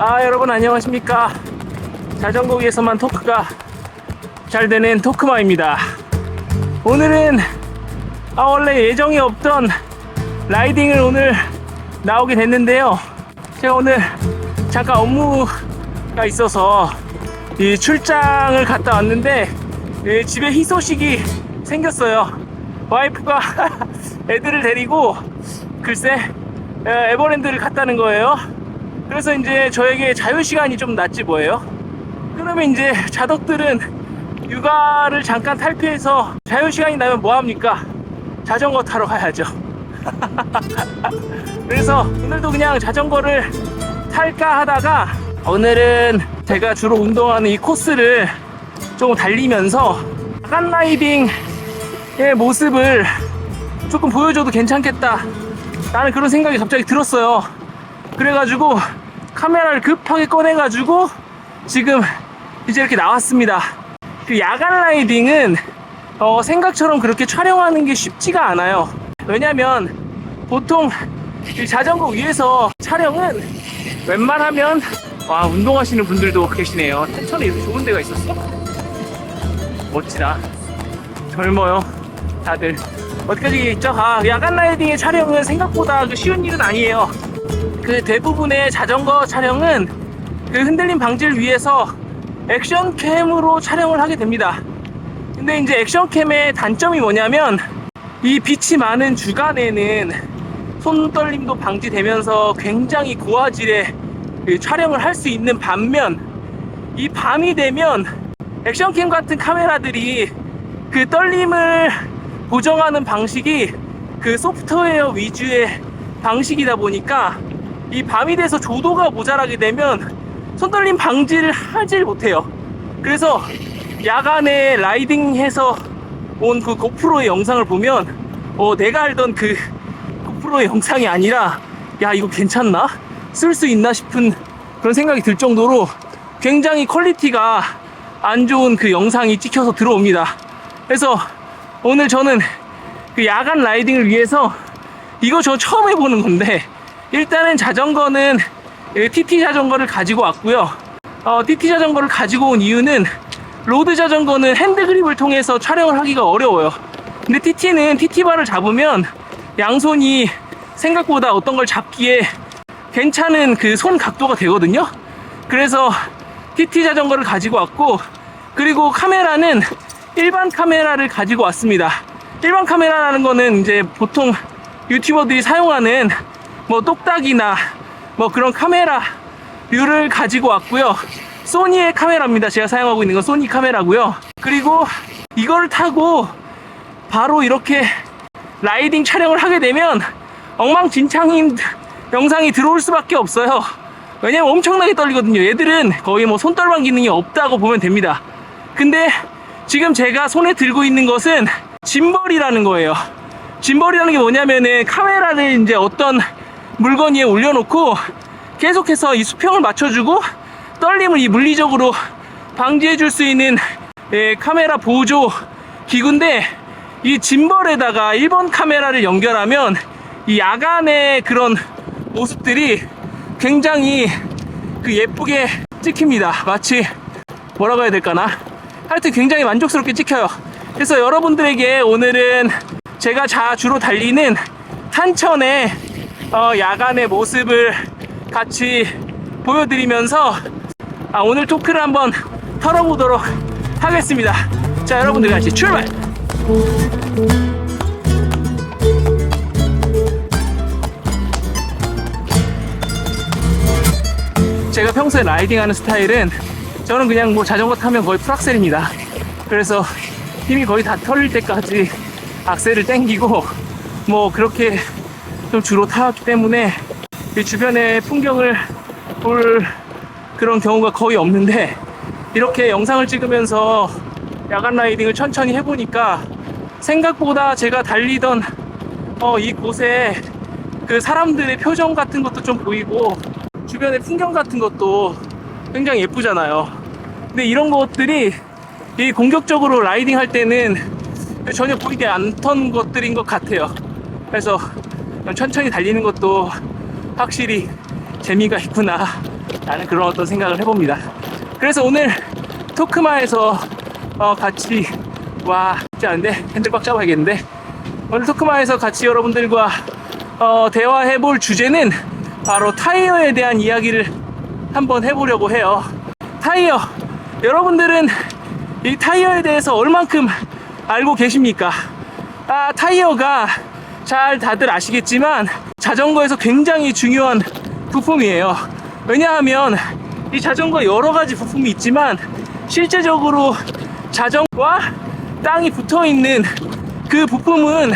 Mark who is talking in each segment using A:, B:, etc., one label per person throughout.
A: 여러분 안녕하십니까. 자전거 위에서만 토크가 잘 되는 토크마입니다. 오늘은 원래 예정이 없던 라이딩을 오늘 나오게 됐는데요. 제가 오늘 잠깐 업무가 있어서 이 출장을 갔다 왔는데 집에 희소식이 생겼어요. 와이프가 애들을 데리고 글쎄 에버랜드를 갔다는 거예요. 그래서 이제 저에게 자유시간이 좀 났지 뭐예요. 그러면 이제 자덕들은 육아를 잠깐 탈피해서 자유시간이 나면 뭐합니까? 자전거 타러 가야죠. 그래서 오늘도 그냥 자전거를 탈까 하다가 오늘은 제가 주로 운동하는 이 코스를 조금 달리면서 야간 라이딩의 모습을 조금 보여줘도 괜찮겠다 라는 그런 생각이 갑자기 들었어요. 그래가지고 카메라를 급하게 꺼내가지고 지금 이제 이렇게 나왔습니다. 그 야간 라이딩은 생각처럼 그렇게 촬영하는 게 쉽지가 않아요. 왜냐면 보통 이 자전거 위에서 촬영은 웬만하면 운동하시는 분들도 계시네요. 텐천에 이렇게 좋은 데가 있었어? 멋지다. 젊어요 다들. 어디까지 있죠? 야간 라이딩의 촬영은 생각보다 쉬운 일은 아니에요. 그 대부분의 자전거 촬영은 그 흔들림 방지를 위해서 액션캠으로 촬영을 하게 됩니다. 근데 이제 액션캠의 단점이 뭐냐면 이 빛이 많은 주간에는 손떨림도 방지되면서 굉장히 고화질의 촬영을 할 수 있는 반면 이 밤이 되면 액션캠 같은 카메라들이 그 떨림을 보정하는 방식이 그 소프트웨어 위주의 방식이다 보니까 이 밤이 돼서 조도가 모자라게 되면 손떨림 방지를 하질 못해요. 그래서 야간에 라이딩해서 온 그 고프로의 영상을 보면 내가 알던 그 고프로의 영상이 아니라 야 이거 괜찮나? 쓸 수 있나 싶은 그런 생각이 들 정도로 굉장히 퀄리티가 안 좋은 그 영상이 찍혀서 들어옵니다. 그래서 오늘 저는 그 야간 라이딩을 위해서 이거 저 처음 해보는 건데 일단은 자전거는 TT 자전거를 가지고 왔고요. TT 자전거를 가지고 온 이유는 로드 자전거는 핸드그립을 통해서 촬영을 하기가 어려워요. 근데 TT는 TT바를 잡으면 양손이 생각보다 어떤 걸 잡기에 괜찮은 그 손 각도가 되거든요. 그래서 TT 자전거를 가지고 왔고, 그리고 카메라는 일반 카메라를 가지고 왔습니다. 일반 카메라라는 거는 이제 보통 유튜버들이 사용하는 뭐 똑딱이나 뭐 그런 카메라류를 가지고 왔고요. 소니의 카메라입니다. 제가 사용하고 있는 건 소니 카메라고요. 그리고 이거를 타고 바로 이렇게 라이딩 촬영을 하게 되면 엉망진창인 영상이 들어올 수밖에 없어요. 왜냐면 엄청나게 떨리거든요. 얘들은 거의 뭐 손떨방 기능이 없다고 보면 됩니다. 근데 지금 제가 손에 들고 있는 것은 짐벌이라는 거예요. 짐벌이라는 게 뭐냐면은 카메라를 이제 어떤 물건 위에 올려놓고 계속해서 이 수평을 맞춰주고 떨림을 이 물리적으로 방지해줄 수 있는 카메라 보조 기구인데, 이 짐벌에다가 1번 카메라를 연결하면 이 야간의 그런 모습들이 굉장히 예쁘게 찍힙니다. 마치 뭐라고 해야 될까나? 하여튼 굉장히 만족스럽게 찍혀요. 그래서 여러분들에게 오늘은 제가 주로 달리는 탄천의 야간의 모습을 같이 보여드리면서 오늘 토크를 한번 털어보도록 하겠습니다. 자, 여러분들 같이 출발! 제가 평소에 라이딩하는 스타일은 저는 그냥 뭐 자전거 타면 거의 풀악셀입니다. 그래서 힘이 거의 다 털릴 때까지 악셀을 당기고 뭐 그렇게 좀 주로 타왔기 때문에 이 주변의 풍경을 볼 그런 경우가 거의 없는데, 이렇게 영상을 찍으면서 야간 라이딩을 천천히 해보니까 생각보다 제가 달리던 이곳에 그 사람들의 표정 같은 것도 좀 보이고 주변의 풍경 같은 것도 굉장히 예쁘잖아요. 근데 이런 것들이 이 공격적으로 라이딩 할 때는 전혀 보이지 않던 것들인 것 같아요. 그래서 천천히 달리는 것도 확실히 재미가 있구나 라는 그런 어떤 생각을 해봅니다. 그래서 오늘 토크마에서 같이 쉽지 않은데 핸들 꽉 잡아야겠는데, 오늘 토크마에서 같이 여러분들과 대화해볼 주제는 바로 타이어에 대한 이야기를 한번 해보려고 해요. 타이어, 여러분들은 이 타이어에 대해서 얼만큼 알고 계십니까? 타이어가 잘 다들 아시겠지만 자전거에서 굉장히 중요한 부품이에요. 왜냐하면 이 자전거 여러 가지 부품이 있지만 실제적으로 자전거와 땅이 붙어 있는 그 부품은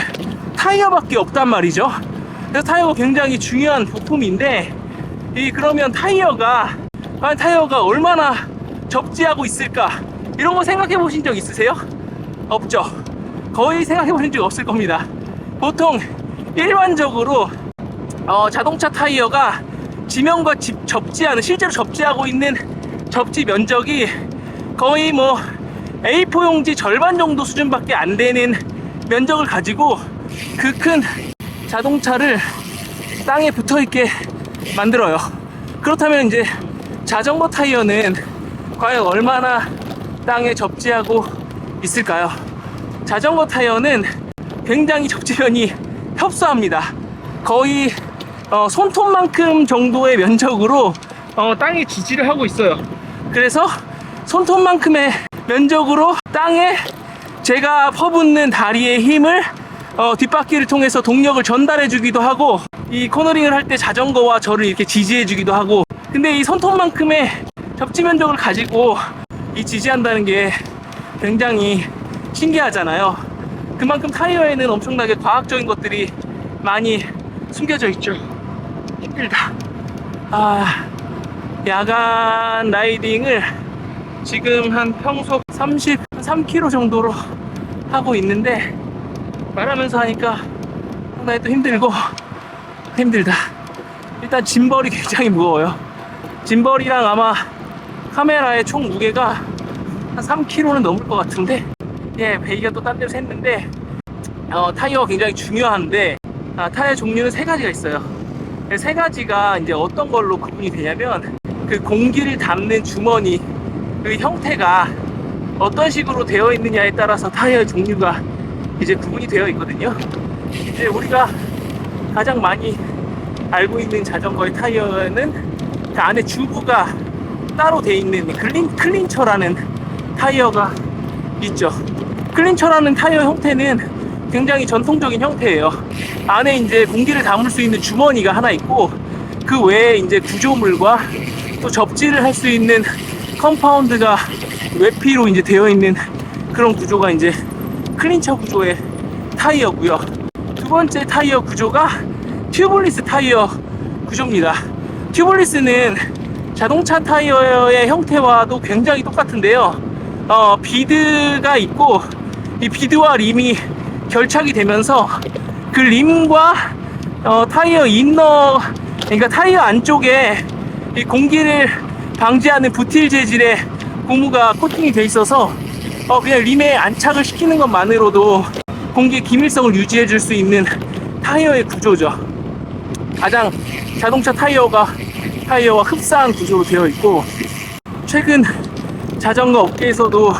A: 타이어밖에 없단 말이죠. 그래서 타이어가 굉장히 중요한 부품인데, 그러면 타이어가 얼마나 접지하고 있을까? 이런 거 생각해 보신 적 있으세요? 없죠. 거의 생각해 보신 적 없을 겁니다. 보통 일반적으로 자동차 타이어가 지면과 접지하는, 실제로 접지하고 있는 접지 면적이 거의 뭐 A4 용지 절반 정도 수준밖에 안 되는 면적을 가지고 그 큰 자동차를 땅에 붙어 있게 만들어요. 그렇다면 이제 자전거 타이어는 과연 얼마나 땅에 접지하고 있을까요? 자전거 타이어는 굉장히 접지면이 협소합니다. 거의 손톱만큼 정도의 면적으로 땅에 지지를 하고 있어요. 그래서 손톱만큼의 면적으로 땅에 제가 퍼붓는 다리의 힘을 뒷바퀴를 통해서 동력을 전달해 주기도 하고, 이 코너링을 할 때 자전거와 저를 이렇게 지지해 주기도 하고. 근데 이 손톱만큼의 접지 면적을 가지고 이 지지한다는 게 굉장히 신기하잖아요. 그만큼 타이어에는 엄청나게 과학적인 것들이 많이 숨겨져 있죠. 힘들다. 야간 라이딩을 지금 한 평속 33km 정도로 하고 있는데, 말하면서 하니까 상당히 또 힘들다. 일단 짐벌이 굉장히 무거워요. 짐벌이랑 아마 카메라의 총 무게가 한 3kg는 넘을 것 같은데, 배기가 또 딴 데로 샜는데, 타이어가 굉장히 중요한데, 타이어 종류는 세 가지가 있어요. 세 가지가 이제 어떤 걸로 구분이 되냐면, 그 공기를 담는 주머니, 그 형태가 어떤 식으로 되어 있느냐에 따라서 타이어 종류가 이제 구분이 되어 있거든요. 이제 우리가 가장 많이 알고 있는 자전거의 타이어는 그 안에 주부가 따로 되어 있는 클린처라는 타이어가 있죠. 클린처라는 타이어 형태는 굉장히 전통적인 형태예요. 안에 이제 공기를 담을 수 있는 주머니가 하나 있고, 그 외에 이제 구조물과 또 접지를 할 수 있는 컴파운드가 외피로 이제 되어 있는 그런 구조가 이제 클린처 구조의 타이어고요. 두 번째 타이어 구조가 튜블리스 타이어 구조입니다. 튜블리스는 자동차 타이어의 형태와도 굉장히 똑같은데요. 비드가 있고, 이 비드와 림이 결착이 되면서 그 림과 타이어 인너, 그러니까 타이어 안쪽에 이 공기를 방지하는 부틸 재질의 고무가 코팅이 돼 있어서 그냥 림에 안착을 시키는 것만으로도 공기의 기밀성을 유지해 줄 수 있는 타이어의 구조죠. 가장 자동차 타이어와 흡사한 구조로 되어 있고, 최근 자전거 업계에서도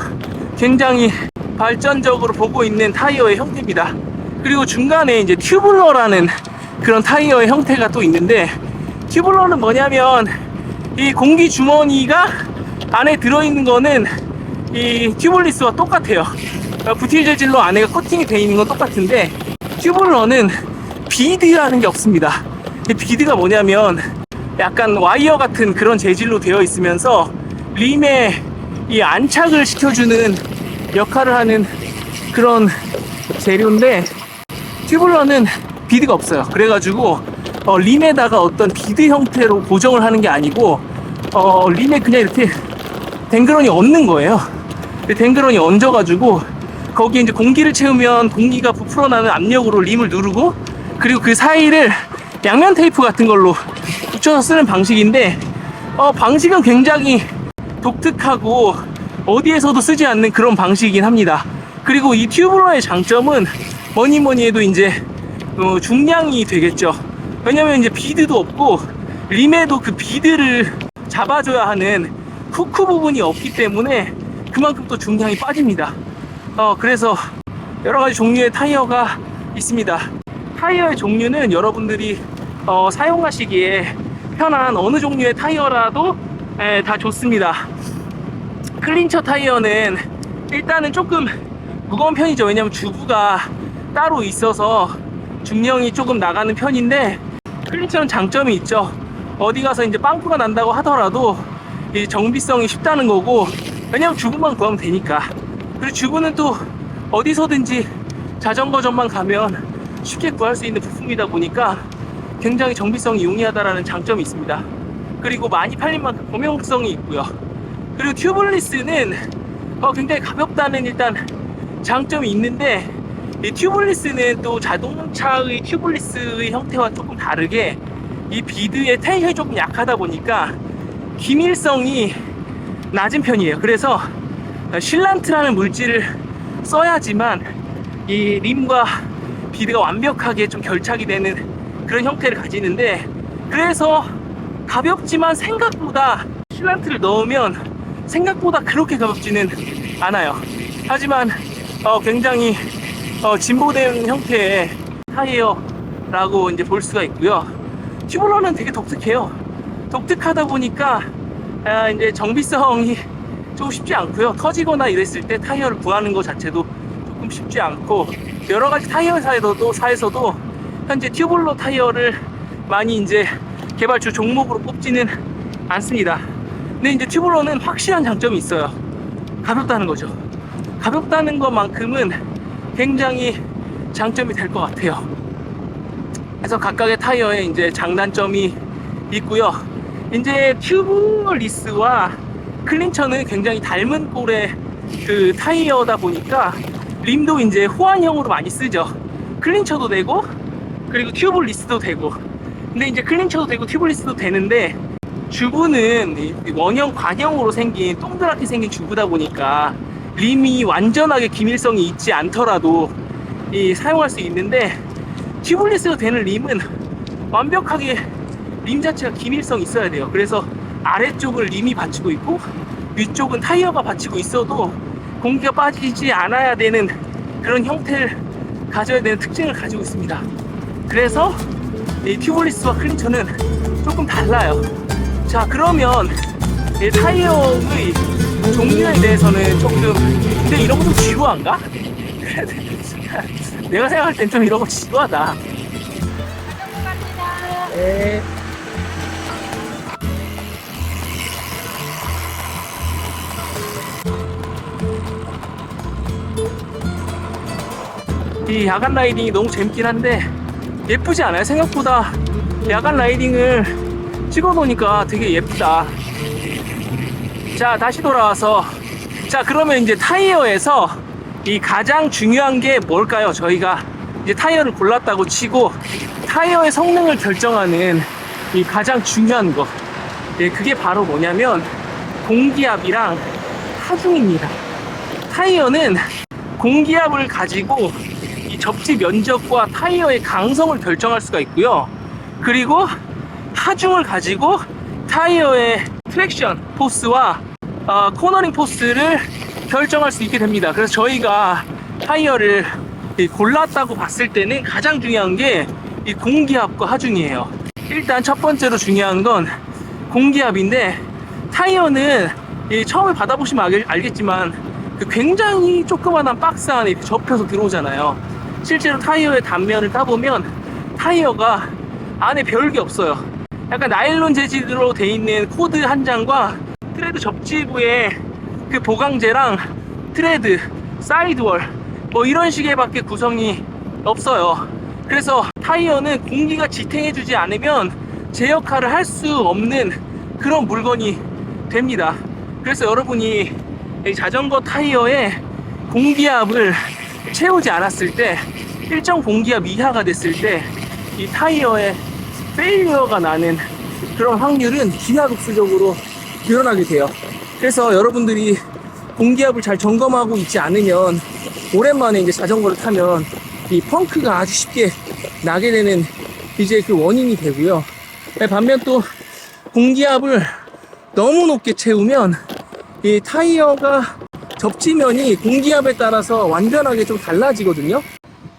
A: 굉장히 발전적으로 보고 있는 타이어의 형태입니다. 그리고 중간에 이제 튜블러라는 그런 타이어의 형태가 또 있는데, 튜블러는 뭐냐면 이 공기 주머니가 안에 들어있는 거는 이 튜블리스와 똑같아요. 부틸 재질로 안에가 코팅이 되어 있는 건 똑같은데, 튜블러는 비드라는 게 없습니다. 이 비드가 뭐냐면 약간 와이어 같은 그런 재질로 되어 있으면서 림에 이 안착을 시켜주는 역할을 하는 그런 재료인데, 튜블러는 비드가 없어요. 그래가지고 림에다가 어떤 비드 형태로 고정을 하는 게 아니고 림에 그냥 이렇게 댕그런이 얹는 거예요. 댕그런이 얹어가지고 거기에 이제 공기를 채우면 공기가 부풀어 나는 압력으로 림을 누르고, 그리고 그 사이를 양면 테이프 같은 걸로 붙여서 쓰는 방식인데, 방식은 굉장히 독특하고 어디에서도 쓰지 않는 그런 방식이긴 합니다. 그리고 이 튜블러의 장점은 뭐니 해도 이제 중량이 되겠죠. 왜냐면 이제 비드도 없고 림에도 그 비드를 잡아줘야 하는 후크 부분이 없기 때문에 그만큼 또 중량이 빠집니다. 그래서 여러 가지 종류의 타이어가 있습니다. 타이어의 종류는 여러분들이 사용하시기에 편한 어느 종류의 타이어라도 다 좋습니다. 클린처 타이어는 일단은 조금 무거운 편이죠. 왜냐면 주부가 따로 있어서 중량이 조금 나가는 편인데, 클린처는 장점이 있죠. 어디 가서 이제 빵꾸가 난다고 하더라도 이 정비성이 쉽다는 거고, 왜냐면 주부만 구하면 되니까. 그리고 주부는 또 어디서든지 자전거점만 가면 쉽게 구할 수 있는 부품이다 보니까 굉장히 정비성이 용이하다라는 장점이 있습니다. 그리고 많이 팔린 만큼 범용성이 있고요. 그리고 튜블리스는 굉장히 가볍다는 일단 장점이 있는데, 이 튜블리스는 또 자동차의 튜블리스의 형태와 조금 다르게 이 비드의 텐션이 조금 약하다 보니까 기밀성이 낮은 편이에요. 그래서 실란트라는 물질을 써야지만 이 림과 비드가 완벽하게 좀 결착이 되는 그런 형태를 가지는데, 그래서 가볍지만 생각보다 실란트를 넣으면 생각보다 그렇게 가볍지는 않아요. 하지만 굉장히 진보된 형태의 타이어라고 이제 볼 수가 있고요. 튜블러는 되게 독특해요. 독특하다 보니까 이제 정비성이 좀 쉽지 않고요. 터지거나 이랬을 때 타이어를 구하는 것 자체도 조금 쉽지 않고, 여러 가지 타이어 사에서도 현재 튜블러 타이어를 많이 이제 개발주 종목으로 뽑지는 않습니다. 근데 이제 튜블러는 확실한 장점이 있어요. 가볍다는 거죠. 가볍다는 것만큼은 굉장히 장점이 될 것 같아요. 그래서 각각의 타이어에 이제 장단점이 있고요. 이제 튜블리스와 클린처는 굉장히 닮은 꼴의 그 타이어다 보니까 림도 이제 호환형으로 많이 쓰죠. 클린처도 되고, 그리고 튜블리스도 되고. 근데 이제 클린처도 되고 튜블리스도 되는데, 주부는 원형 관형으로 생긴 동그랗게 생긴 주부다 보니까 림이 완전하게 기밀성이 있지 않더라도 사용할 수 있는데, 튜블리스가 되는 림은 완벽하게 림 자체가 기밀성이 있어야 돼요. 그래서 아래쪽을 림이 받치고 있고 위쪽은 타이어가 받치고 있어도 공기가 빠지지 않아야 되는 그런 형태를 가져야 되는 특징을 가지고 있습니다. 그래서 이 튜블리스와 클린처는 조금 달라요. 자, 그러면 이 타이어의 종류에 대해서는 조금, 근데 이런 거 좀 지루한가? 내가 생각할 땐 좀 이런 거 지루하다. 네. 이 야간 라이딩이 너무 재밌긴 한데 예쁘지 않아요? 생각보다 야간 라이딩을 찍어 놓으니까 되게 예쁘다. 자, 다시 돌아와서, 자, 그러면 이제 타이어에서 이 가장 중요한 게 뭘까요? 저희가 이제 타이어를 골랐다고 치고 타이어의 성능을 결정하는 이 가장 중요한 거, 그게 바로 뭐냐면 공기압이랑 하중입니다. 타이어는 공기압을 가지고 이 접지 면적과 타이어의 강성을 결정할 수가 있고요. 그리고 하중을 가지고 타이어의 트랙션 포스와 코너링 포스를 결정할 수 있게 됩니다. 그래서 저희가 타이어를 골랐다고 봤을 때는 가장 중요한 게 이 공기압과 하중이에요. 일단 첫 번째로 중요한 건 공기압인데, 타이어는 처음에 받아보시면 알겠지만 굉장히 조그만한 박스 안에 이렇게 접혀서 들어오잖아요. 실제로 타이어의 단면을 따보면 타이어가 안에 별게 없어요. 약간 나일론 재질로 돼 있는 코드 한 장과 트레드 접지부에 그 보강재랑 트레드, 사이드월 뭐 이런 식의 밖에 구성이 없어요. 그래서 타이어는 공기가 지탱해주지 않으면 제 역할을 할 수 없는 그런 물건이 됩니다. 그래서 여러분이 이 자전거 타이어에 공기압을 채우지 않았을 때, 일정 공기압 이하가 됐을 때 이 타이어에 페일리어가 나는 그런 확률은 기하급수적으로 늘어나게 돼요. 그래서 여러분들이 공기압을 잘 점검하고 있지 않으면 오랜만에 이제 자전거를 타면 이 펑크가 아주 쉽게 나게 되는 이제 그 원인이 되고요. 반면 또 공기압을 너무 높게 채우면 이 타이어가 접지면이 공기압에 따라서 완전하게 좀 달라지거든요.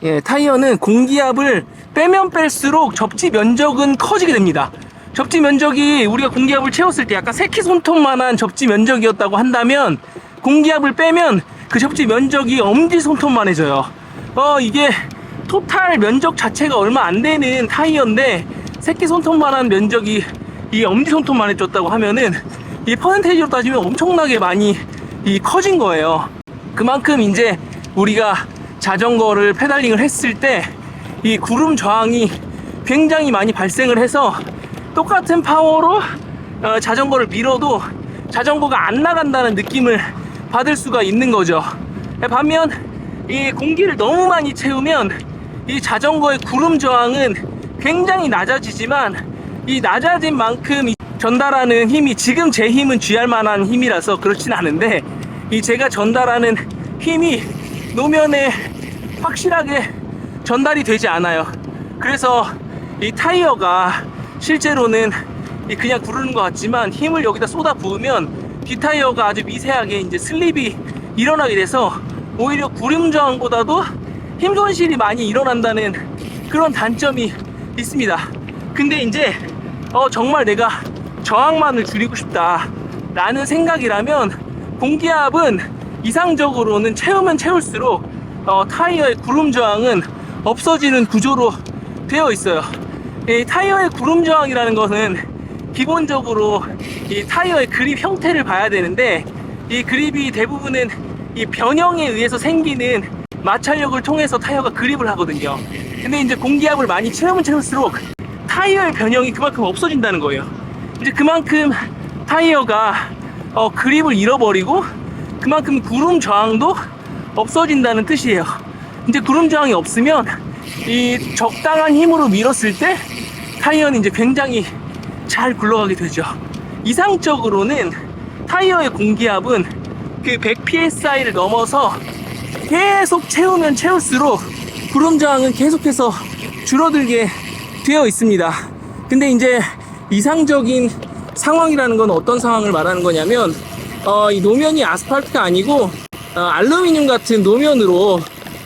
A: 예, 타이어는 공기압을 빼면 뺄수록 접지 면적은 커지게 됩니다. 접지 면적이 우리가 공기압을 채웠을 때 약간 새끼손톱만한 접지 면적이었다고 한다면 공기압을 빼면 그 접지 면적이 엄지손톱만해져요. 이게 토탈 면적 자체가 얼마 안 되는 타이어인데 새끼손톱만한 면적이 이 엄지손톱만해졌다고 하면은 이 퍼센테이지로 따지면 엄청나게 많이 커진 거예요. 그만큼 이제 우리가 자전거를 페달링을 했을 때 이 구름 저항이 굉장히 많이 발생을 해서 똑같은 파워로 자전거를 밀어도 자전거가 안 나간다는 느낌을 받을 수가 있는 거죠. 반면 이 공기를 너무 많이 채우면 이 자전거의 구름 저항은 굉장히 낮아지지만 이 낮아진 만큼 전달하는 힘이 지금 제 힘은 G할 만한 힘이라서 그렇진 않은데 이 제가 전달하는 힘이 노면에 확실하게 전달이 되지 않아요. 그래서 이 타이어가 실제로는 그냥 구르는 것 같지만 힘을 여기다 쏟아 부으면 뒷타이어가 아주 미세하게 이제 슬립이 일어나게 돼서 오히려 구름 저항보다도 힘 손실이 많이 일어난다는 그런 단점이 있습니다. 근데 이제 정말 내가 저항만을 줄이고 싶다 라는 생각이라면 공기압은 이상적으로는 채우면 채울수록 타이어의 구름 저항은 없어지는 구조로 되어 있어요. 이 타이어의 구름 저항이라는 것은 기본적으로 이 타이어의 그립 형태를 봐야 되는데 이 그립이 대부분은 이 변형에 의해서 생기는 마찰력을 통해서 타이어가 그립을 하거든요. 근데 이제 공기압을 많이 채우면 채울수록 타이어의 변형이 그만큼 없어진다는 거예요. 이제 그만큼 타이어가 그립을 잃어버리고 그만큼 구름 저항도 없어진다는 뜻이에요. 이제 구름 저항이 없으면 이 적당한 힘으로 밀었을 때 타이어는 이제 굉장히 잘 굴러가게 되죠. 이상적으로는 타이어의 공기압은 그 100psi를 넘어서 계속 채우면 채울수록 구름 저항은 계속해서 줄어들게 되어 있습니다. 근데 이제 이상적인 상황이라는 건 어떤 상황을 말하는 거냐면 이 노면이 아스팔트가 아니고 알루미늄 같은 노면으로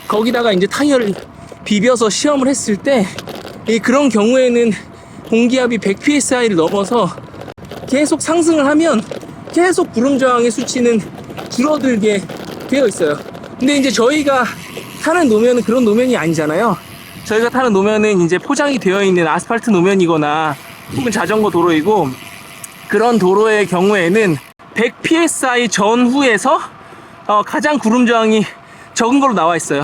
A: 거기다가 이제 타이어를 비벼서 시험을 했을 때 그런 경우에는 공기압이 100psi를 넘어서 계속 상승을 하면 계속 구름 저항의 수치는 줄어들게 되어 있어요. 근데 이제 저희가 타는 노면은 그런 노면이 아니잖아요. 저희가 타는 노면은 이제 포장이 되어 있는 아스팔트 노면이거나 혹은 자전거 도로이고, 그런 도로의 경우에는 100psi 전후에서 가장 구름 저항이 적은 걸로 나와 있어요.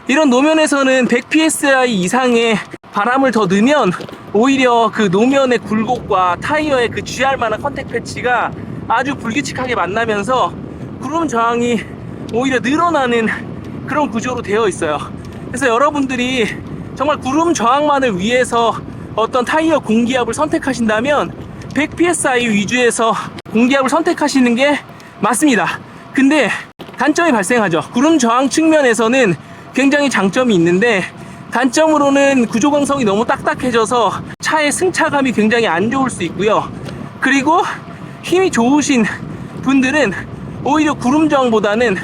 A: 이런 노면에서는 100psi 이상의 바람을 더 넣으면 오히려 그 노면의 굴곡과 타이어의 그 G할 만한 컨택 패치가 아주 불규칙하게 만나면서 구름 저항이 오히려 늘어나는 그런 구조로 되어 있어요. 그래서 여러분들이 정말 구름 저항만을 위해서 어떤 타이어 공기압을 선택하신다면 100psi 위주에서 공기압을 선택하시는 게 맞습니다. 근데 단점이 발생하죠. 구름 저항 측면에서는 굉장히 장점이 있는데, 단점으로는 구조광성이 너무 딱딱해져서 차의 승차감이 굉장히 안 좋을 수 있고요. 그리고 힘이 좋으신 분들은 오히려 구름 저항보다는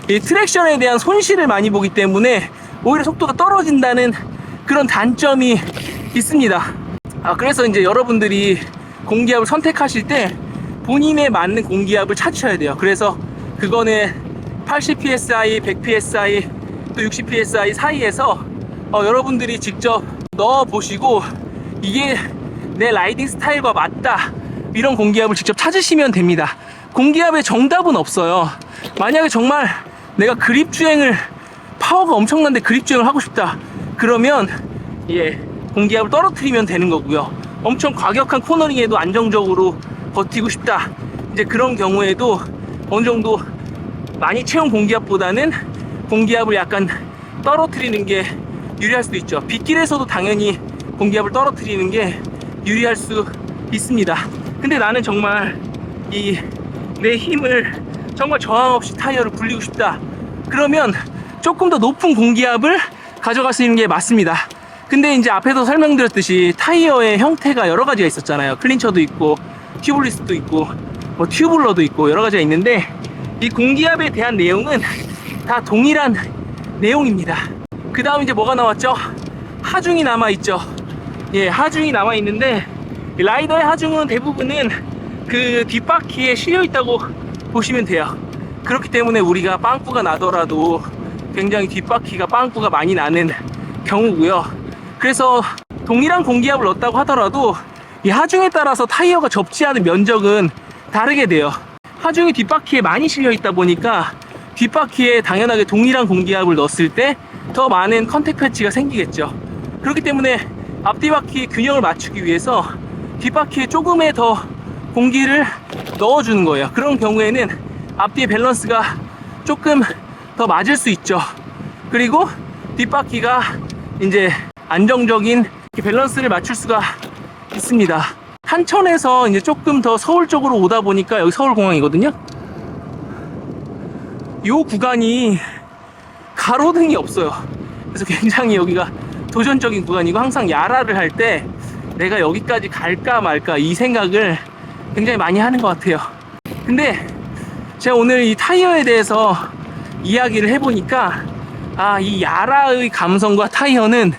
A: 이 트랙션에 대한 손실을 많이 보기 때문에 오히려 속도가 떨어진다는 그런 단점이 있습니다. 그래서 이제 여러분들이 공기압을 선택하실 때 본인에 맞는 공기압을 찾으셔야 돼요. 그래서 그거는 80psi, 100psi, 또 60psi 사이에서 여러분들이 직접 넣어 보시고 이게 내 라이딩 스타일과 맞다, 이런 공기압을 직접 찾으시면 됩니다. 공기압의 정답은 없어요. 만약에 정말 내가 그립 주행을, 파워가 엄청난데 그립 주행을 하고 싶다, 그러면 공기압을 떨어뜨리면 되는 거고요. 엄청 과격한 코너링에도 안정적으로 버티고 싶다, 이제 그런 경우에도 어느 정도 많이 채운 공기압보다는 공기압을 약간 떨어뜨리는 게 유리할 수도 있죠. 빗길에서도 당연히 공기압을 떨어뜨리는 게 유리할 수 있습니다. 근데 나는 정말 내 힘을 정말 저항 없이 타이어를 굴리고 싶다, 그러면 조금 더 높은 공기압을 가져가시는 게 맞습니다. 근데 이제 앞에서 설명드렸듯이 타이어의 형태가 여러 가지가 있었잖아요. 클린처도 있고 튜블리스도 있고 뭐 튜블러도 있고 여러 가지가 있는데 이 공기압에 대한 내용은 다 동일한 내용입니다. 그 다음 이제 뭐가 나왔죠? 하중이 남아있죠. 예, 하중이 남아있는데 라이더의 하중은 대부분은 그 뒷바퀴에 실려있다고 보시면 돼요. 그렇기 때문에 우리가 빵꾸가 나더라도 굉장히 뒷바퀴가 빵꾸가 많이 나는 경우고요. 그래서 동일한 공기압을 넣었다고 하더라도 이 하중에 따라서 타이어가 접지하는 면적은 다르게 돼요. 하중이 뒷바퀴에 많이 실려있다 보니까 뒷바퀴에 당연하게 동일한 공기압을 넣었을 때 더 많은 컨택 패치가 생기겠죠. 그렇기 때문에 앞뒤바퀴 균형을 맞추기 위해서 뒷바퀴에 조금의 더 공기를 넣어주는 거예요. 그런 경우에는 앞뒤의 밸런스가 조금 더 맞을 수 있죠. 그리고 뒷바퀴가 이제 안정적인 밸런스를 맞출 수가 있습니다. 한천에서 이제 조금 더 서울 쪽으로 오다 보니까 여기 서울공항이거든요. 이 구간이 가로등이 없어요. 그래서 굉장히 여기가 도전적인 구간이고 항상 야라를 할 때 내가 여기까지 갈까 말까 이 생각을 굉장히 많이 하는 것 같아요. 근데 제가 오늘 이 타이어에 대해서 이야기를 해보니까 이 야라의 감성과 타이어에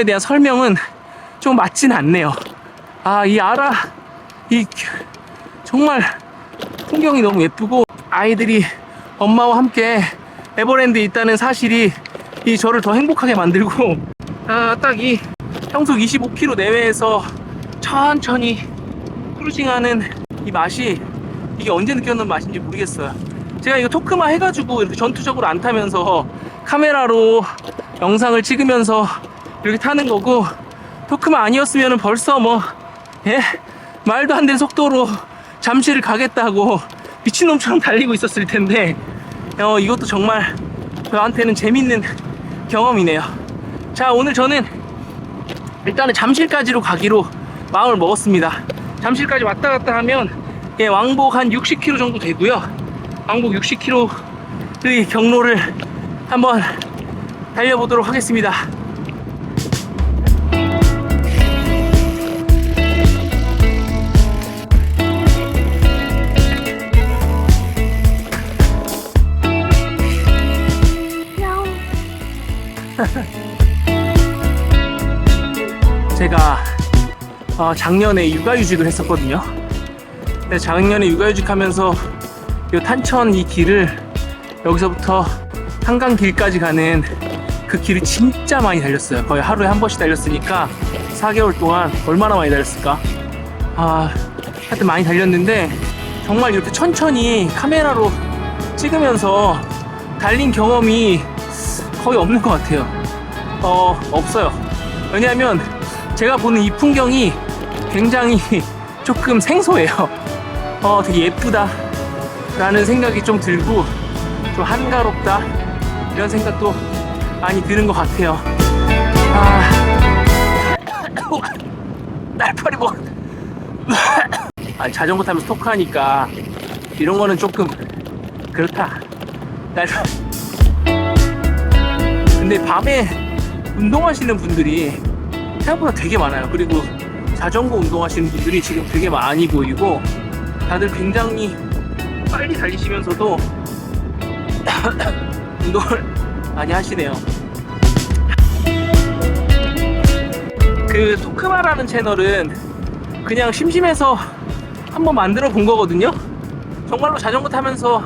A: 대한 설명은 좀 맞진 않네요. 이 야라 정말 풍경이 너무 예쁘고 아이들이 엄마와 함께 에버랜드에 있다는 사실이 저를 더 행복하게 만들고 딱 이 평속 25km 내외에서 천천히 크루징하는 이 맛이 이게 언제 느꼈는 맛인지 모르겠어요. 제가 이거 토크마 해가지고 이렇게 전투적으로 안 타면서 카메라로 영상을 찍으면서 이렇게 타는 거고, 토크마 아니었으면 벌써 말도 안 되는 속도로 잠실을 가겠다고 미친놈처럼 달리고 있었을 텐데 이것도 정말 저한테는 재밌는 경험이네요. 자, 오늘 저는 일단은 잠실까지로 가기로 마음을 먹었습니다. 잠실까지 왔다 갔다 하면 왕복 한 60km 정도 되고요. 왕복 60km의 경로를 한번 달려보도록 하겠습니다. 제가 작년에 육아휴직을 했었거든요. 근데 작년에 육아휴직 하면서 이 탄천 이 길을 여기서부터 한강길까지 가는 그 길을 진짜 많이 달렸어요. 거의 하루에 한 번씩 달렸으니까 4개월 동안 얼마나 많이 달렸을까. 하여튼 많이 달렸는데 정말 이렇게 천천히 카메라로 찍으면서 달린 경험이 거의 없는 것 같아요. 없어요. 왜냐하면 제가 보는 이 풍경이 굉장히 조금 생소해요. 되게 예쁘다 라는 생각이 좀 들고 좀 한가롭다 이런 생각도 많이 드는 것 같아요. 날파리 자전거 타면서 토크하니까 이런 거는 조금 그렇다. 근데 밤에 운동하시는 분들이 생각보다 되게 많아요. 그리고 자전거 운동하시는 분들이 지금 되게 많이 보이고 다들 굉장히 빨리 달리시면서도 운동을 많이 하시네요. 그 토크마라는 채널은 그냥 심심해서 한번 만들어 본 거거든요. 정말로 자전거 타면서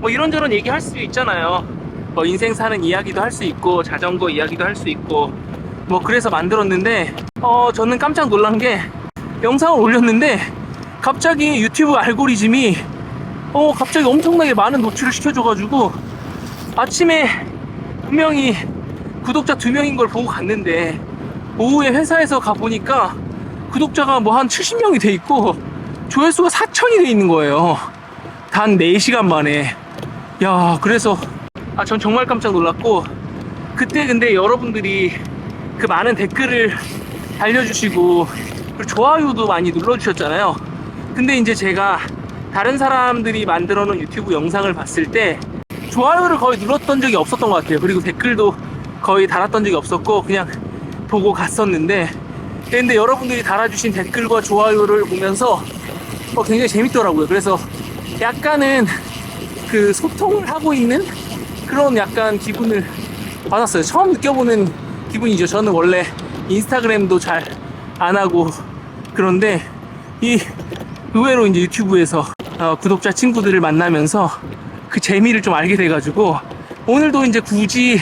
A: 이런저런 얘기 할 수 있잖아요. 인생 사는 이야기도 할 수 있고 자전거 이야기도 할 수 있고 그래서 만들었는데 저는 깜짝 놀란 게 영상을 올렸는데 갑자기 유튜브 알고리즘이 갑자기 엄청나게 많은 노출을 시켜줘가지고 아침에 분명히 구독자 2명인 걸 보고 갔는데 오후에 회사에서 가보니까 구독자가 한 70명이 돼 있고 조회수가 4,000이 돼 있는 거예요. 단 4시간 만에. 그래서 전 정말 깜짝 놀랐고, 그때 근데 여러분들이 그 많은 댓글을 달려주시고 그리고 좋아요도 많이 눌러주셨잖아요. 근데 이제 제가 다른 사람들이 만들어 놓은 유튜브 영상을 봤을 때 좋아요를 거의 눌렀던 적이 없었던 것 같아요. 그리고 댓글도 거의 달았던 적이 없었고 그냥 보고 갔었는데, 근데 여러분들이 달아주신 댓글과 좋아요를 보면서 굉장히 재밌더라고요. 그래서 약간은 그 소통을 하고 있는 그런 약간 기분을 받았어요. 처음 느껴보는 기분이죠. 저는 원래 인스타그램도 잘 안 하고 그런데 이 의외로 이제 유튜브에서 구독자 친구들을 만나면서 그 재미를 좀 알게 돼가지고 오늘도 이제 굳이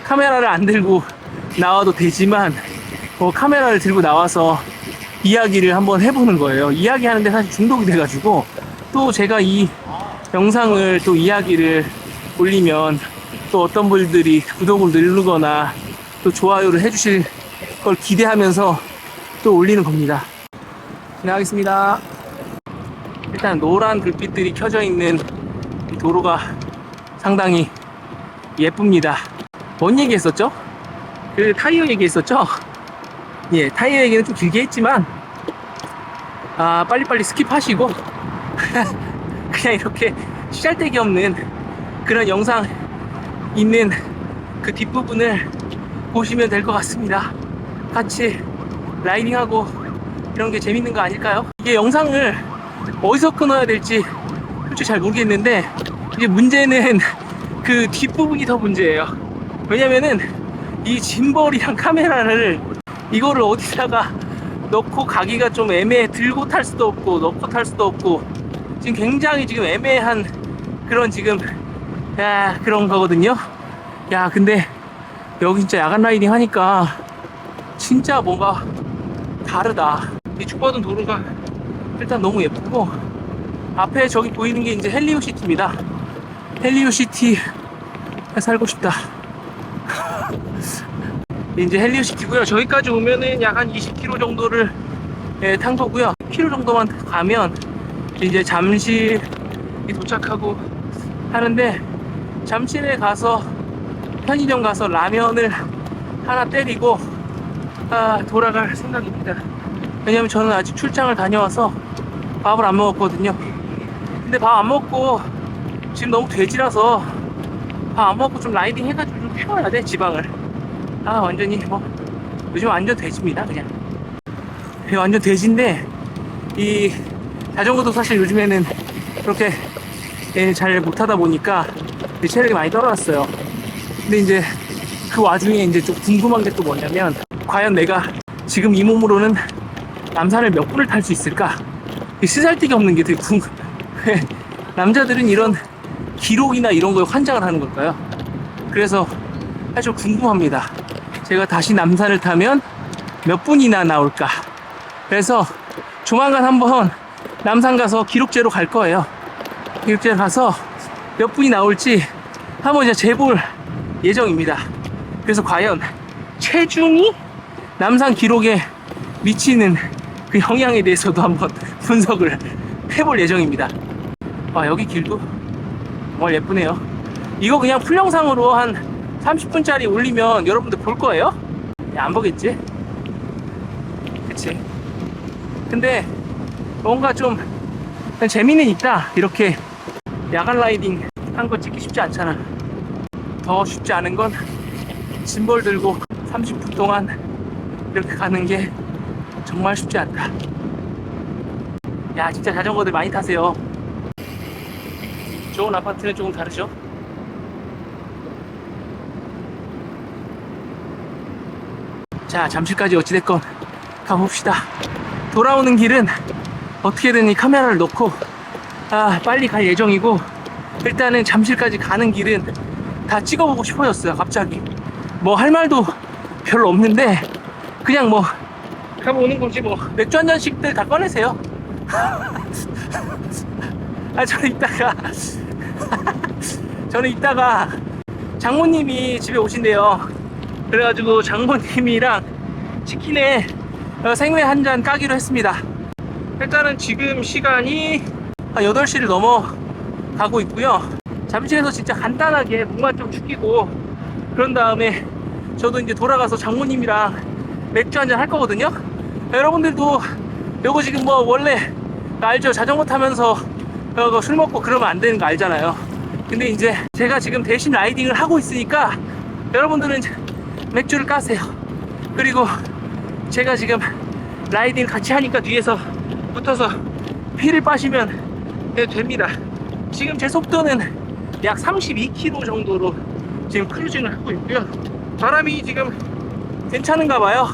A: 카메라를 안 들고 나와도 되지만 카메라를 들고 나와서 이야기를 한번 해보는 거예요. 이야기하는데 사실 중독이 돼가지고 또 제가 이 영상을 또 이야기를 올리면 또 어떤 분들이 구독을 누르거나 또 좋아요를 해주실 걸 기대하면서 또 올리는 겁니다. 지나가겠습니다. 일단 노란 불빛들이 켜져 있는 이 도로가 상당히 예쁩니다. 뭔 얘기 했었죠? 그 타이어 얘기 했었죠? 예, 타이어 얘기는 좀 길게 했지만 빨리빨리 스킵하시고 그냥 이렇게 시잘데기 없는 그런 영상 있는 그 뒷부분을 보시면 될 것 같습니다. 같이 라이딩하고 이런 게 재밌는 거 아닐까요? 이게 영상을 어디서 끊어야 될지 솔직히 잘 모르겠는데 이제 문제는 그 뒷부분이 더 문제예요. 왜냐면은 이 짐벌이랑 카메라를 이거를 어디다가 넣고 가기가 좀 애매해. 들고 탈 수도 없고 넣고 탈 수도 없고 지금 굉장히 지금 애매한 그런 지금 그런 거거든요. 근데 여기 진짜 야간 라이딩 하니까 진짜 뭔가 다르다. 이 축받은 도로가 일단 너무 예쁘고 앞에 저기 보이는 게 이제 헬리오시티입니다. 헬리오시티 살고 싶다. 이제 헬리오시티고요. 저기까지 오면은 약 한 20km 정도를 탄 거고요. 10km 정도만 가면 이제 잠실이 도착하고 하는데 잠실에 가서 편의점 가서 라면을 하나 때리고 돌아갈 생각입니다. 왜냐면 저는 아직 출장을 다녀와서 밥을 안 먹었거든요. 근데 밥 안 먹고 지금 너무 돼지라서 밥 안 먹고 좀 라이딩 해가지고 좀 태워야 돼, 지방을. 완전히 요즘 완전 돼지입니다, 그냥. 완전 돼지인데 이 자전거도 사실 요즘에는 그렇게 잘 못하다 보니까 체력이 많이 떨어졌어요. 근데 이제 그 와중에 이제 좀 궁금한 게 또 뭐냐면 과연 내가 지금 이 몸으로는 남산을 몇 분을 탈 수 있을까? 쓰잘데기 없는 게 되게 궁금해. 남자들은 이런 기록이나 이런 거에 환장을 하는 걸까요? 그래서 사실 좀 궁금합니다. 제가 다시 남산을 타면 몇 분이나 나올까? 그래서 조만간 한번 남산 가서 기록제로 갈 거예요. 기록제로 가서 몇 분이 나올지 한번 이제 재볼 예정입니다. 그래서 과연 체중이 남산 기록에 미치는 그 영향에 대해서도 한번 분석을 해볼 예정입니다. 여기 길도 정말 예쁘네요. 이거 그냥 풀영상으로 한 30분짜리 올리면 여러분들 볼 거예요? 안 보겠지? 그치? 근데 뭔가 좀 재미는 있다. 이렇게 야간 라이딩 한 거 찍기 쉽지 않잖아. 더 쉽지 않은 건 짐벌 들고 30분 동안 이렇게 가는 게 정말 쉽지 않다. 진짜 자전거들 많이 타세요. 좋은 아파트는 조금 다르죠? 자, 잠실까지 어찌됐건 가봅시다. 돌아오는 길은 어떻게든 이 카메라를 놓고 빨리 갈 예정이고 일단은 잠실까지 가는 길은 다 찍어보고 싶어졌어요. 갑자기 뭐 할 말도 별로 없는데 그냥 가보는 거지. 맥주 한 잔씩들 다 꺼내세요. 저는 이따가 장모님이 집에 오신대요. 그래가지고 장모님이랑 치킨에 생맥 한 잔 까기로 했습니다. 일단은 지금 시간이 8시를 넘어가고 있고요. 잠실에서 진짜 간단하게 목만 좀 축이고 그런 다음에 저도 이제 돌아가서 장모님이랑 맥주 한잔 할 거거든요. 여러분들도 요거 지금 원래 알죠? 자전거 타면서 술 먹고 그러면 안 되는 거 알잖아요. 근데 이제 제가 지금 대신 라이딩을 하고 있으니까 여러분들은 맥주를 까세요. 그리고 제가 지금 라이딩 같이 하니까 뒤에서 붙어서 피를 빠시면 됩니다. 지금 제 속도는 약 32km 정도로 지금 크루징을 하고 있고요. 바람이 지금 괜찮은가 봐요.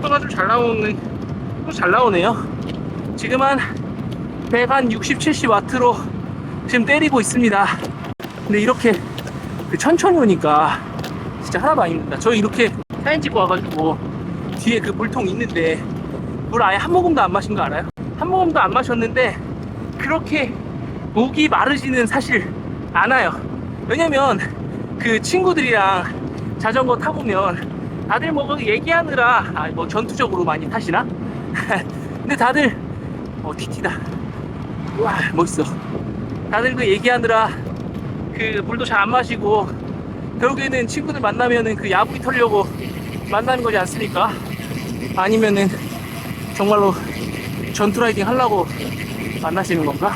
A: 소가 좀 잘 나오네요. 지금 한 160, 70W로 지금 때리고 있습니다. 근데 이렇게 천천히 오니까 진짜 하나도 안 힘든다. 저 이렇게 사진 찍고 와가지고 뒤에 그 물통 있는데 물 아예 한 모금도 안 마신 거 알아요? 한 모금도 안 마셨는데 그렇게 목이 마르지는 사실 않아요. 왜냐면 그 친구들이랑 자전거 타보면 다들 뭐 얘기하느라 뭐 전투적으로 많이 타시나? 근데 다들 TT다. 와 멋있어. 다들 그 얘기하느라 그 물도 잘 안 마시고 결국에는 친구들 만나면은 그 야부리 털려고 만나는 거지 않습니까? 아니면은 정말로 전투 라이딩 하려고 만나시는 건가?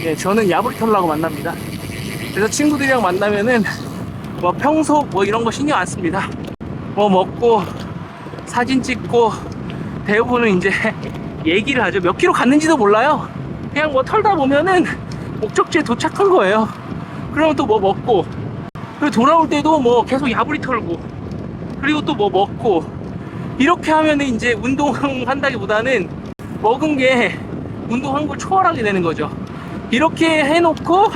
A: 네, 저는 야부리 털려고 만납니다. 그래서 친구들이랑 만나면은 뭐 평소 뭐 이런 거 신경 안 씁니다. 뭐 먹고 사진 찍고 대부분은 이제 얘기를 하죠. 몇 킬로 갔는지도 몰라요. 그냥 뭐 털다 보면은 목적지에 도착한 거예요. 그러면 또 뭐 먹고 그리고 돌아올 때도 뭐 계속 야부리 털고 그리고 또 뭐 먹고 이렇게 하면은 이제 운동한다기보다는 먹은 게 운동한 걸 초월하게 되는 거죠. 이렇게 해놓고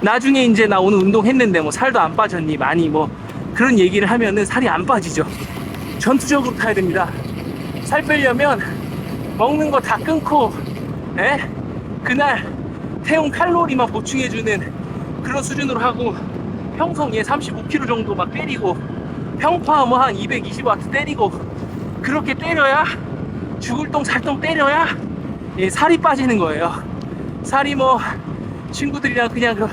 A: 나중에 이제 나 오늘 운동했는데 뭐 살도 안 빠졌니 많이 뭐 그런 얘기를 하면은 살이 안 빠지죠. 전투적으로 타야 됩니다. 살 빼려면 먹는 거 다 끊고 그날 태운 칼로리만 보충해주는 그런 수준으로 하고 평소에 35kg 정도 막 때리고 평파 뭐 한 220W 때리고 그렇게 때려야 죽을 똥 살똥 때려야 살이 빠지는 거예요. 살이 뭐 친구들이랑 그냥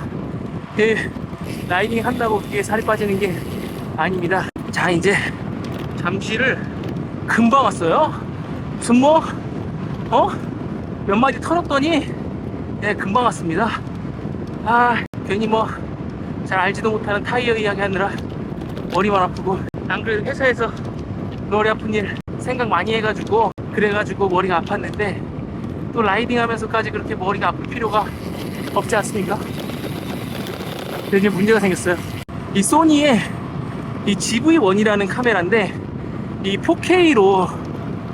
A: 라이딩 한다고 그게 살이 빠지는 게 아닙니다. 자 이제 잠실을 금방 왔어요. 무슨 뭐 몇 마디 털었더니 금방 왔습니다. 괜히 뭐 잘 알지도 못하는 타이어 이야기 하느라 머리만 아프고 안 그래도 회사에서 머리 아픈 일 생각 많이 해가지고 그래가지고 머리가 아팠는데 또 라이딩 하면서까지 그렇게 머리가 아플 필요가 없지 않습니까? 근데 문제가 생겼어요. 이 소니의 이 GV1이라는 카메라인데 이 4K로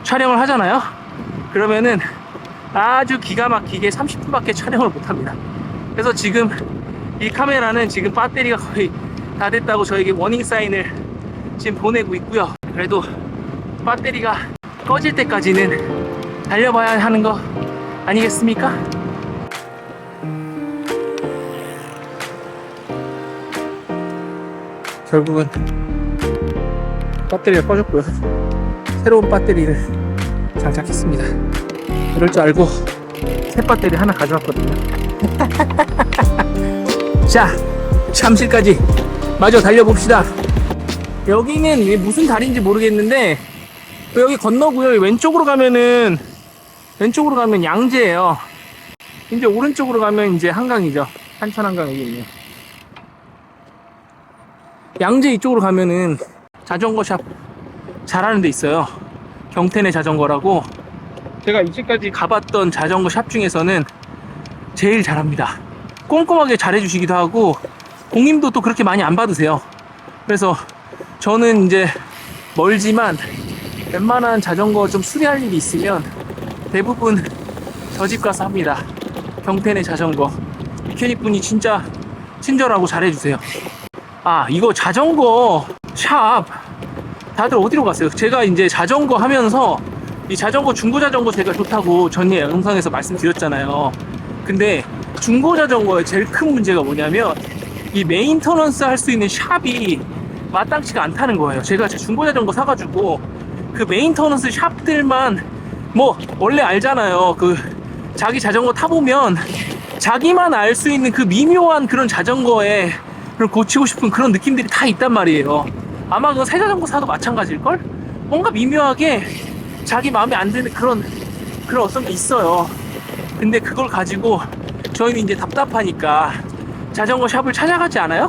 A: 촬영을 하잖아요. 그러면은 아주 기가 막히게 30분밖에 촬영을 못합니다. 그래서 지금 이 카메라는 지금 배터리가 거의 다 됐다고 저에게 워닝 사인을 지금 보내고 있고요. 그래도 배터리가 꺼질 때까지는 달려봐야 하는 거 아니겠습니까? 결국은 배터리가 꺼졌고요. 새로운 배터리를 장착했습니다. 이럴 줄 알고 새 배터리 하나 가져왔거든요. 자, 잠실까지 마저 달려봅시다. 여기는 무슨 다리인지 모르겠는데 여기 건너고요. 왼쪽으로 가면 양재예요. 이제 오른쪽으로 가면 이제 한강이죠. 한천한강 여기 있네요. 양재 이쪽으로 가면은 자전거 샵 잘하는 데 있어요. 경태네 자전거라고. 제가 이제까지 가봤던 자전거 샵 중에서는 제일 잘합니다. 꼼꼼하게 잘해주시기도 하고 공임도 또 그렇게 많이 안 받으세요. 그래서 저는 이제 멀지만 웬만한 자전거 좀 수리할 일이 있으면 대부분 저 집 가서 합니다. 경태네 자전거. 메케닉 분이 진짜 친절하고 잘해주세요. 이거 자전거 샵 다들 어디로 갔어요? 제가 이제 자전거 하면서 이 자전거 중고 자전거 제가 좋다고 전에 영상에서 말씀드렸잖아요. 근데 중고 자전거의 제일 큰 문제가 뭐냐면 이 메인터넌스 할 수 있는 샵이 마땅치가 않다는 거예요. 제가 중고 자전거 사가지고 그 메인터넌스 샵들만 뭐 원래 알잖아요. 그 자기 자전거 타보면 자기만 알 수 있는 그 미묘한 그런 자전거에 그런 고치고 싶은 그런 느낌들이 다 있단 말이에요. 아마 그 새 자전거 사도 마찬가지일걸? 뭔가 미묘하게 자기 마음에 안 드는 그런 어떤 게 있어요. 근데 그걸 가지고 저희는 이제 답답하니까 자전거 샵을 찾아가지 않아요?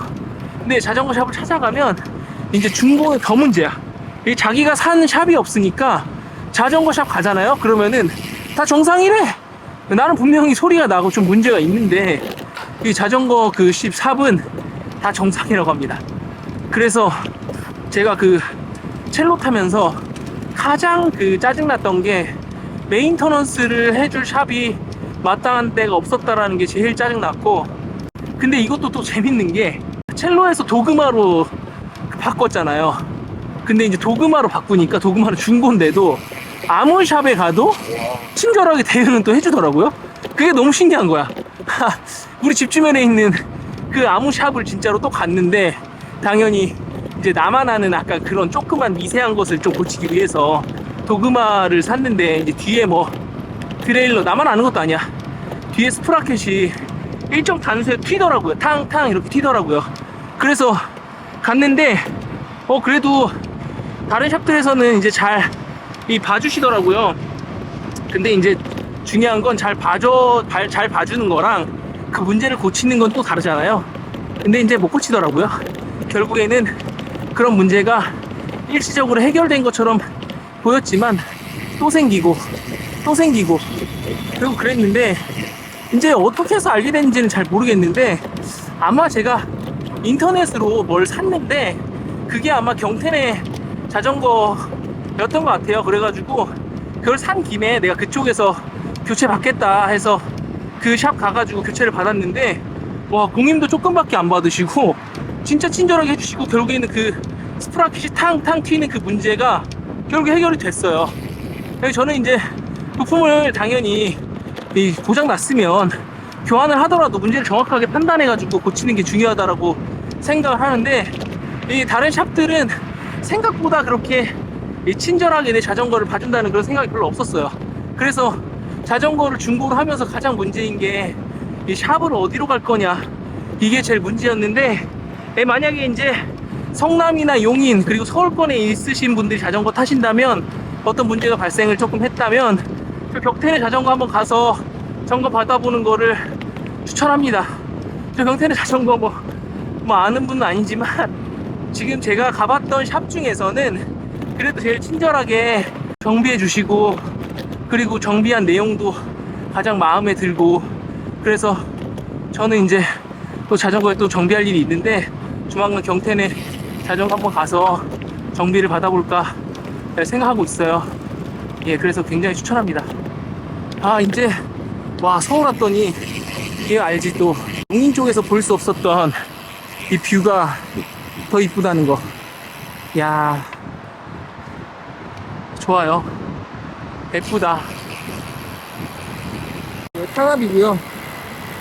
A: 근데 자전거 샵을 찾아가면 이제 중고는 더 문제야. 자기가 산 샵이 없으니까 자전거 샵 가잖아요? 그러면은 다 정상이래. 나는 분명히 소리가 나고 좀 문제가 있는데 이 자전거 그 14분 다 정상이라고 합니다. 그래서 제가 그 첼로 타면서 가장 그 짜증났던 게 메인터넌스를 해줄 샵이 마땅한 데가 없었다라는 게 제일 짜증났고, 근데 이것도 또 재밌는 게 첼로에서 도그마로 바꿨잖아요. 근데 이제 도그마로 바꾸니까 도그마는 중고인데도 아무 샵에 가도 친절하게 대응은 또 해주더라고요. 그게 너무 신기한 거야. 우리 집 주변에 있는 그 아무 샵을 진짜로 또 갔는데 당연히 이제 나만 아는 아까 그런 조그만 미세한 것을 좀 고치기 위해서 도그마를 샀는데 이제 뒤에 뭐 드레일러, 나만 아는 것도 아니야, 뒤에 스프라켓이 일정 단수에 튀더라고요. 탕탕 이렇게 튀더라고요. 그래서 갔는데 그래도 다른 샵들에서는 이제 잘 봐주시더라고요. 근데 이제 중요한 건 잘 봐주는 거랑 그 문제를 고치는 건 또 다르잖아요. 근데 이제 못 고치더라고요. 결국에는 그런 문제가 일시적으로 해결된 것처럼 보였지만 또 생기고 또 생기고 그리고 그랬는데, 이제 어떻게 해서 알게 됐는지는 잘 모르겠는데 아마 제가 인터넷으로 뭘 샀는데 그게 아마 경태네 자전거였던 것 같아요. 그래가지고 그걸 산 김에 내가 그쪽에서 교체 받겠다 해서 그 샵 가가지고 교체를 받았는데, 와, 공임도 조금밖에 안 받으시고 진짜 친절하게 해주시고 결국에는 그 스프라켓이 탕탕 튀는 그 문제가 결국에 해결이 됐어요. 그래서 저는 이제 부품을 당연히 고장 났으면 교환을 하더라도 문제를 정확하게 판단해가지고 고치는 게 중요하다라고 생각을 하는데, 이 다른 샵들은 생각보다 그렇게 친절하게 내 자전거를 봐준다는 그런 생각이 별로 없었어요. 그래서 자전거를 중고로 하면서 가장 문제인 게 이 샵을 어디로 갈 거냐, 이게 제일 문제였는데, 만약에 이제 성남이나 용인 그리고 서울권에 있으신 분들이 자전거 타신다면 어떤 문제가 발생을 조금 했다면 저 격태네 자전거 한번 가서 점검 받아보는 거를 추천합니다. 저 격태네 자전거 뭐 아는 분은 아니지만 지금 제가 가봤던 샵 중에서는 그래도 제일 친절하게 정비해 주시고, 그리고 정비한 내용도 가장 마음에 들고, 그래서 저는 이제 또 자전거에 또 정비할 일이 있는데 조만간 경태네 자전거 한번 가서 정비를 받아볼까 생각하고 있어요. 예, 그래서 굉장히 추천합니다. 이제 와, 서울 왔더니 이게 알지, 또 용인 쪽에서 볼 수 없었던 이 뷰가 더 이쁘다는 거. 야, 좋아요. 예쁘다. 상압이고요.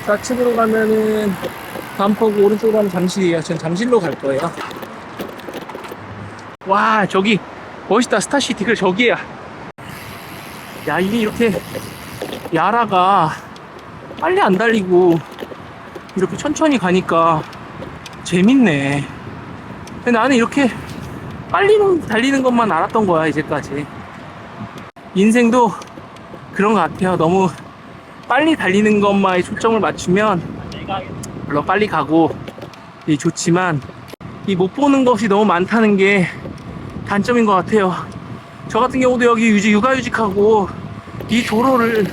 A: 좌측으로 가면은 반포구, 오른쪽으로 가면 잠실이에요. 저는 잠실로 갈 거예요. 와, 저기 멋있다. 스타시티. 그래, 저기야. 야, 이게 이렇게 야라가 빨리 안 달리고 이렇게 천천히 가니까 재밌네. 근데 나는 이렇게 빨리 달리는 것만 알았던 거야, 이제까지. 인생도 그런 것 같아요. 너무 빨리 달리는 것만에 초점을 맞추면 물론 빨리 가고 좋지만 이 못 보는 것이 너무 많다는 게 단점인 것 같아요. 저 같은 경우도 여기 육아휴직하고 이 도로를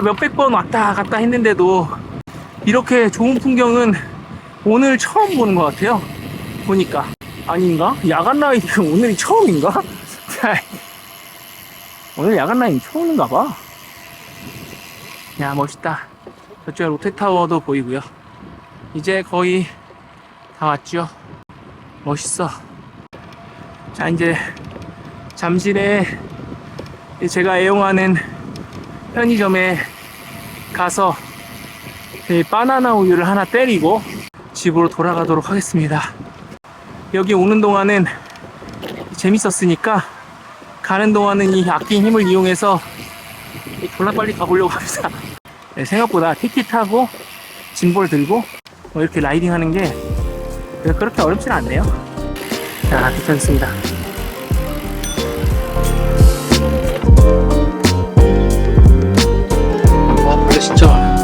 A: 몇백 번 왔다 갔다 했는데도 이렇게 좋은 풍경은 오늘 처음 보는 것 같아요. 보니까. 아닌가? 야간 라이딩 오늘이 처음인가? 오늘 야간 라이딩 처음인가 봐. 야, 멋있다. 저쪽에 롯데타워도 보이고요. 이제 거의 다 왔죠. 멋있어. 자, 이제 잠실에 제가 애용하는 편의점에 가서 바나나 우유를 하나 때리고 집으로 돌아가도록 하겠습니다. 여기 오는 동안은 재밌었으니까 가는 동안은 이 아낀 힘을 이용해서 졸라 빨리 가보려고 합니다. 네, 생각보다 티티 타고 짐볼 들고 이렇게 라이딩 하는 게 그렇게 어렵진 않네요. 자, 도착했습니다. 와, 벌레 진짜 많아.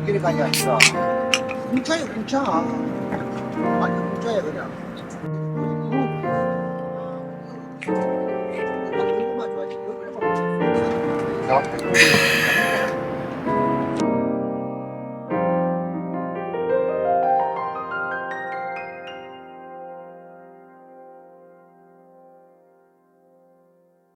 B: 길이 가냐, 공짜야, 공짜. 아니, 공짜야, 그냥.